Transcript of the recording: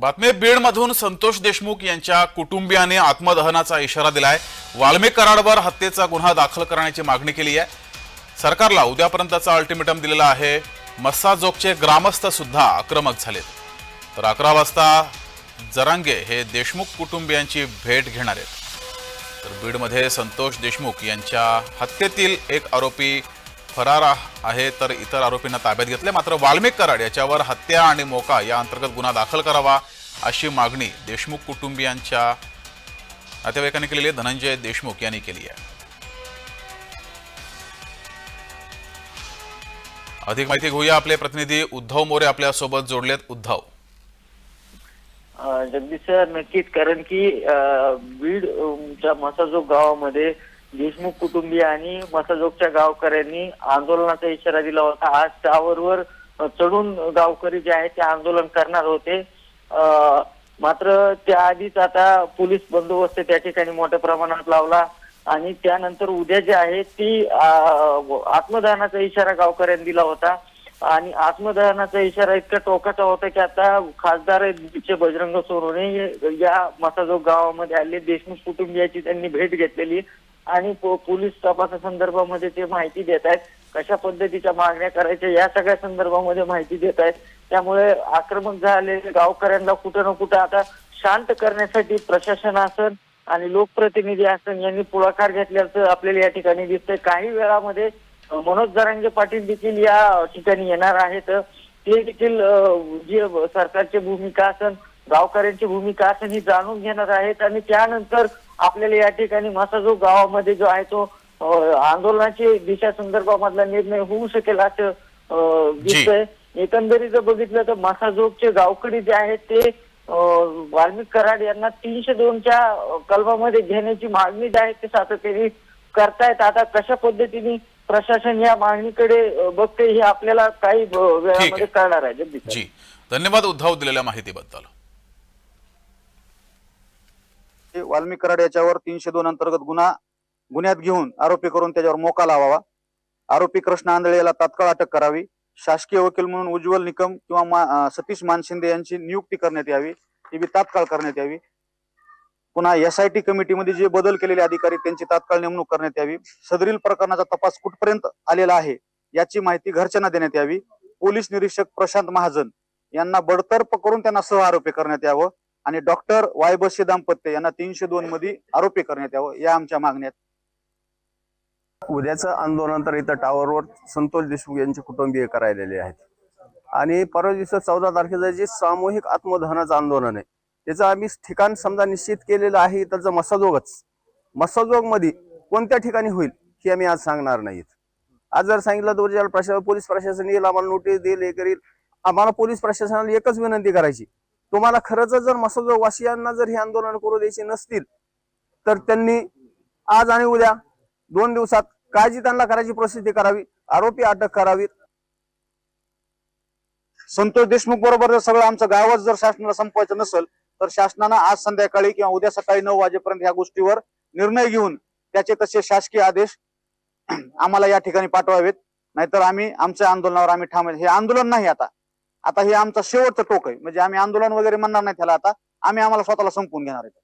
बातमी बीडमधून संतोष देशमुख यांच्या कुटुंबियांनी आत्मदहनाचा इशारा दिलाय। वाल्मिक कराडवर हत्येचा गुन्हा दाखल करण्याची मागणी केली आहे। सरकारला उद्यापर्यंतचा अल्टिमेटम दिलेला आहे। मस्साजोगचे ग्रामस्थ सुद्धा आक्रमक झालेत। तर 11 वाजता जरांगे हे देशमुख कुटुंबियांची भेट घेणार आहेत। तर बीडमध्ये संतोष देशमुख यांच्या हत्येतील एक आरोपी फरार आहे, तर इतर आरोपींना ताब्यात घेतले। मात्र वाल्मिक कराड याच्यावर हत्या आणि मोका या अंतर्गत गुन्हा दाखल करावा अशी मागणी देशमुख कुटुंबियांच्या नातेवाईकांनी केलेली आहे। धनंजय देशमुख यांनी केली आहे। अधिक माहिती घेऊया, आपले प्रतिनिधी उद्धव मोरे आपल्या सोबत जोडलेत। उद्धव, जगदीश सर, नक्कीच, कारण की बीडच्या मसाजोग गावामध्ये देशमुख कुटुंबीय आणि मसाजोगच्या गावकऱ्यांनी आंदोलनाचा इशारा दिला होता। आज टावरवर चढून गावकरी जे आहेत ते आंदोलन करणार होते। मात्र त्याआधीच आता पोलीस बंदोबस्त त्या ठिकाणी मोठ्या प्रमाणात लावला आणि त्यानंतर उद्या जे आहे ती आत्मदहनाचा इशारा गावकऱ्यांनी दिला होता। आणि आत्मदहनाचा इशारा इतका टोकाचा होता की आता खासदार बीडचे बजरंग सोनवणे या मसाजोग गावामध्ये आले। देशमुख कुटुंबियाची त्यांनी भेट घेतलेली आणि पोलीस तपासासंदर्भामध्ये ते माहिती देत आहेत, कशा पद्धतीच्या मागण्या करायच्या या सगळ्या संदर्भामध्ये माहिती देत आहेत। त्यामुळे आक्रमक झालेल्या गावकऱ्यांना कुठं ना कुठं आता शांत करण्यासाठी प्रशासन असन आणि लोकप्रतिनिधी असन यांनी पुढाकार घेतल्याचं आपल्याला या ठिकाणी दिसतंय। काही वेळामध्ये मनोज जरांगे पाटील देखील या ठिकाणी येणार आहेत। ते देखील जी सरकारची भूमिका असेल, गावकऱ्यांची भूमिका असेल ही जाणून घेणार आहेत आणि त्यानंतर आपल्याला या ठिकाणी मसाजोग गावामध्ये जो आहे तो आंदोलनाची दिशा संदर्भामधला निर्णय होऊ शकेल असं दिसतंय। एकंदरीत जर बघितलं तर मसाजोगचे गावकरी जे आहेत ते वाल्मिक कराड यांना 302च्या कलमामध्ये घेण्याची मागणी जी आहे ते सातत्याने करतायत। आता कशा पद्धतीने प्रशासन या मागणीकडे बघते हे आपल्याला काही वेळामध्ये कळणार आहे। जी, धन्यवाद उद्धव दिलेल्या माहितीबद्दल। वाल्मिक कराड याच्यावर 302 अंतर्गत गुन्ह्यात घेऊन आरोपी करून त्याच्यावर मोका लावावा। आरोपी कृष्ण आंधळे याला तात्काळ अटक करावी। शासकीय वकील म्हणून उज्ज्वल निकम किंवा सतीश मानशिंदे यांची नियुक्ती करण्यात यावी, ती बी तात्काळ करण्यात यावी। पुन्हा SIT कमिटीमध्ये जे बदल केलेले अधिकारी त्यांची तात्काळ नेमणूक करण्यात यावी। सदरील प्रकरणाचा तपास कुठपर्यंत आलेला आहे याची माहिती घरच्यांना देण्यात यावी। पोलीस निरीक्षक प्रशांत महाजन यांना बडतर्फ करून त्यांना सह आरोपी करण्यात यावं आणि डॉक्टर वायबशी दाम्पत्य यांना 302 मध्ये आरोपी करण्यात यावं, या आमच्या मागण्यात। उद्याचं आंदोलन तर इथं टावरवर संतोष देशमुख यांचे कुटुंबीय करायलेले आहेत आणि परवा दिवशी 14 तारखेचं जे सामूहिक आत्मदहनाचं आंदोलन आहे त्याचं आम्ही ठिकाण समजा निश्चित केलेलं आहे। त्याचं मसाजोग मध्ये कोणत्या ठिकाणी होईल हे आम्ही आज सांगणार नाहीत। आज जर सांगितलं तर पोलीस प्रशासन येईल, आम्हाला नोटीस देईल, हे करील। आम्हाला पोलीस प्रशासनाला एकच विनंती करायची, तुम्हाला खरंच जर मसाजोग वासियांना जर हे आंदोलन करू द्यायचे नसतील तर त्यांनी आज आणि उद्या 2 दिवसात काय जी त्यांना करायची परिस्थिती करावी, आरोपी अटक करावीत। संतोष देशमुख बरोबर जर सगळं आमचं गावच जर शासनाला संपवायचं नसेल तर शासनानं आज संध्याकाळी किंवा उद्या सकाळी 9 वाजेपर्यंत ह्या गोष्टीवर निर्णय घेऊन त्याचे तसे शासकीय आदेश आम्हाला या ठिकाणी पाठवावेत। नाहीतर आम्ही आमच्या आंदोलनावर आम्ही ठाम। हे आंदोलन नाही, आता हे आमचं शेवटचं टोक आहे। म्हणजे आम्ही आंदोलन वगैरे म्हणणार नाही त्याला, आता आम्ही आम्हाला स्वतःला संपवून घेणार आहे।